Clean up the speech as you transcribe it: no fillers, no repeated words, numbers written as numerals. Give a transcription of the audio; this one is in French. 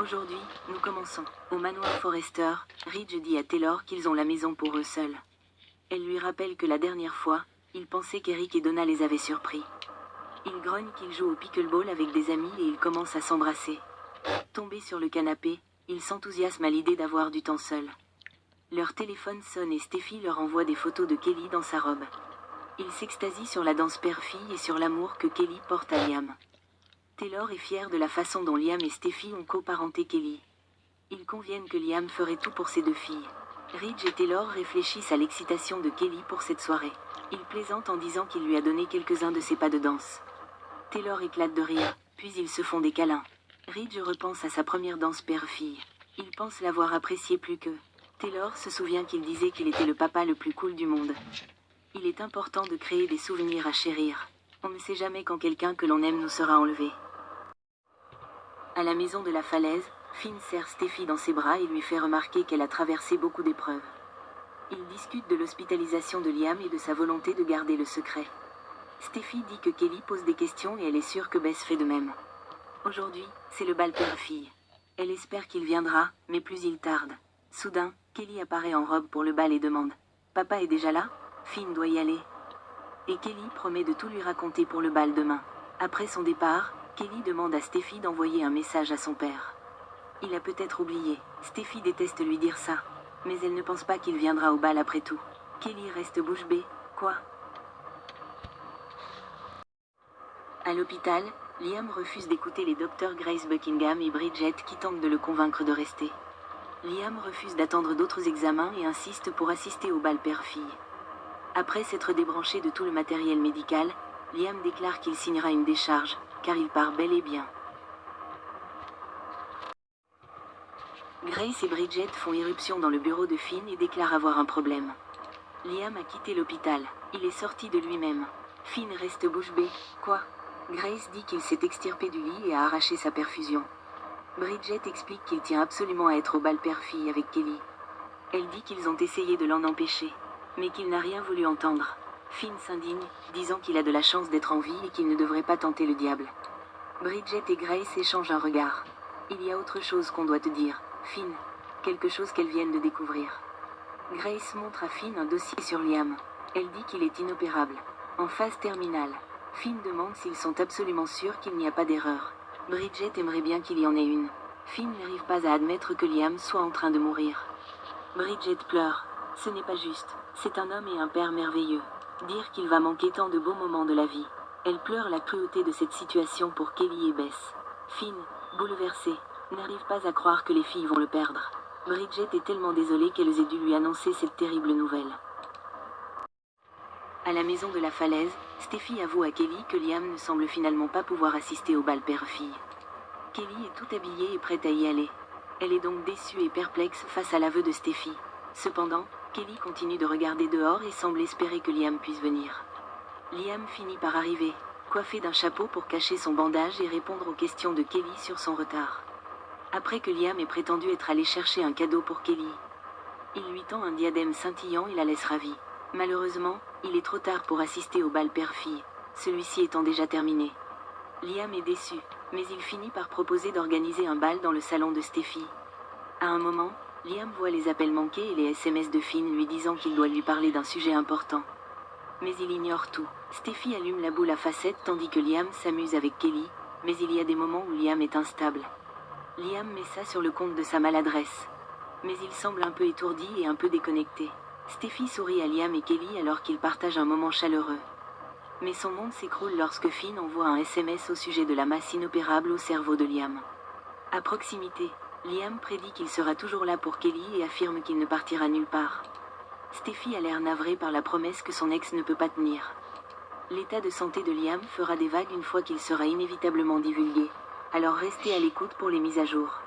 Aujourd'hui, nous commençons. Au manoir Forrester, Ridge dit à Taylor qu'ils ont la maison pour eux seuls. Elle lui rappelle que la dernière fois, il pensait qu'Eric et Donna les avaient surpris. Il grogne qu'ils jouent au pickleball avec des amis et ils commencent à s'embrasser. Tombés sur le canapé, ils s'enthousiasment à l'idée d'avoir du temps seul. Leur téléphone sonne et Steffi leur envoie des photos de Kelly dans sa robe. Ils s'extasient sur la danse père-fille et sur l'amour que Kelly porte à Liam. Taylor est fier de la façon dont Liam et Steffi ont coparenté Kelly. Ils conviennent que Liam ferait tout pour ses deux filles. Ridge et Taylor réfléchissent à l'excitation de Kelly pour cette soirée. Ils plaisantent en disant qu'il lui a donné quelques-uns de ses pas de danse. Taylor éclate de rire, puis ils se font des câlins. Ridge repense à sa première danse père-fille. Il pense l'avoir appréciée plus qu'eux. Taylor se souvient qu'il disait qu'il était le papa le plus cool du monde. Il est important de créer des souvenirs à chérir. On ne sait jamais quand quelqu'un que l'on aime nous sera enlevé. À la maison de la falaise, Finn serre Steffi dans ses bras et lui fait remarquer qu'elle a traversé beaucoup d'épreuves. Ils discutent de l'hospitalisation de Liam et de sa volonté de garder le secret. Steffi dit que Kelly pose des questions et elle est sûre que Bess fait de même. Aujourd'hui, c'est le bal père-fille. Elle espère qu'il viendra, mais plus il tarde. Soudain, Kelly apparaît en robe pour le bal et demande « Papa est déjà là ? Finn doit y aller. » Et Kelly promet de tout lui raconter pour le bal demain. Après son départ, Kelly demande à Steffi d'envoyer un message à son père. Il a peut-être oublié. Steffi déteste lui dire ça. Mais elle ne pense pas qu'il viendra au bal après tout. Kelly reste bouche bée. Quoi ? À l'hôpital, Liam refuse d'écouter les docteurs Grace Buckingham et Bridget qui tentent de le convaincre de rester. Liam refuse d'attendre d'autres examens et insiste pour assister au bal père-fille. Après s'être débranché de tout le matériel médical, Liam déclare qu'il signera une décharge, car il part bel et bien. Grace et Bridget font irruption dans le bureau de Finn et déclarent avoir un problème. Liam a quitté l'hôpital. Il est sorti de lui-même. Finn reste bouche bée. Quoi ? Grace dit qu'il s'est extirpé du lit et a arraché sa perfusion. Bridget explique qu'il tient absolument à être au bal père-fille avec Kelly. Elle dit qu'ils ont essayé de l'en empêcher, mais qu'il n'a rien voulu entendre. Finn s'indigne, disant qu'il a de la chance d'être en vie et qu'il ne devrait pas tenter le diable. Bridget et Grace échangent un regard. Il y a autre chose qu'on doit te dire, Finn. Quelque chose qu'elles viennent de découvrir. Grace montre à Finn un dossier sur Liam. Elle dit qu'il est inopérable. En phase terminale. Finn demande s'ils sont absolument sûrs qu'il n'y a pas d'erreur. Bridget aimerait bien qu'il y en ait une. Finn n'arrive pas à admettre que Liam soit en train de mourir. Bridget pleure. Ce n'est pas juste. C'est un homme et un père merveilleux. Dire qu'il va manquer tant de beaux moments de la vie. Elle pleure la cruauté de cette situation pour Kelly et Bess. Finn, bouleversé, n'arrive pas à croire que les filles vont le perdre. Bridget est tellement désolée qu'elles aient dû lui annoncer cette terrible nouvelle. À la maison de la falaise, Steffi avoue à Kelly que Liam ne semble finalement pas pouvoir assister au bal père-fille. Kelly est tout habillée et prête à y aller. Elle est donc déçue et perplexe face à l'aveu de Steffi. Cependant, Kelly continue de regarder dehors et semble espérer que Liam puisse venir. Liam finit par arriver, coiffé d'un chapeau pour cacher son bandage et répondre aux questions de Kelly sur son retard. Après que Liam ait prétendu être allé chercher un cadeau pour Kelly, il lui tend un diadème scintillant et la laisse ravie. Malheureusement, il est trop tard pour assister au bal père-fille, celui-ci étant déjà terminé. Liam est déçu, mais il finit par proposer d'organiser un bal dans le salon de Steffi. À un moment, Liam voit les appels manqués et les SMS de Finn lui disant qu'il doit lui parler d'un sujet important. Mais il ignore tout. Steffi allume la boule à facettes tandis que Liam s'amuse avec Kelly, mais il y a des moments où Liam est instable. Liam met ça sur le compte de sa maladresse. Mais il semble un peu étourdi et un peu déconnecté. Steffi sourit à Liam et Kelly alors qu'ils partagent un moment chaleureux. Mais son monde s'écroule lorsque Finn envoie un SMS au sujet de la masse inopérable au cerveau de Liam. À proximité, Liam prédit qu'il sera toujours là pour Kelly et affirme qu'il ne partira nulle part. Steffi a l'air navrée par la promesse que son ex ne peut pas tenir. L'état de santé de Liam fera des vagues une fois qu'il sera inévitablement divulgué. Alors restez à l'écoute pour les mises à jour.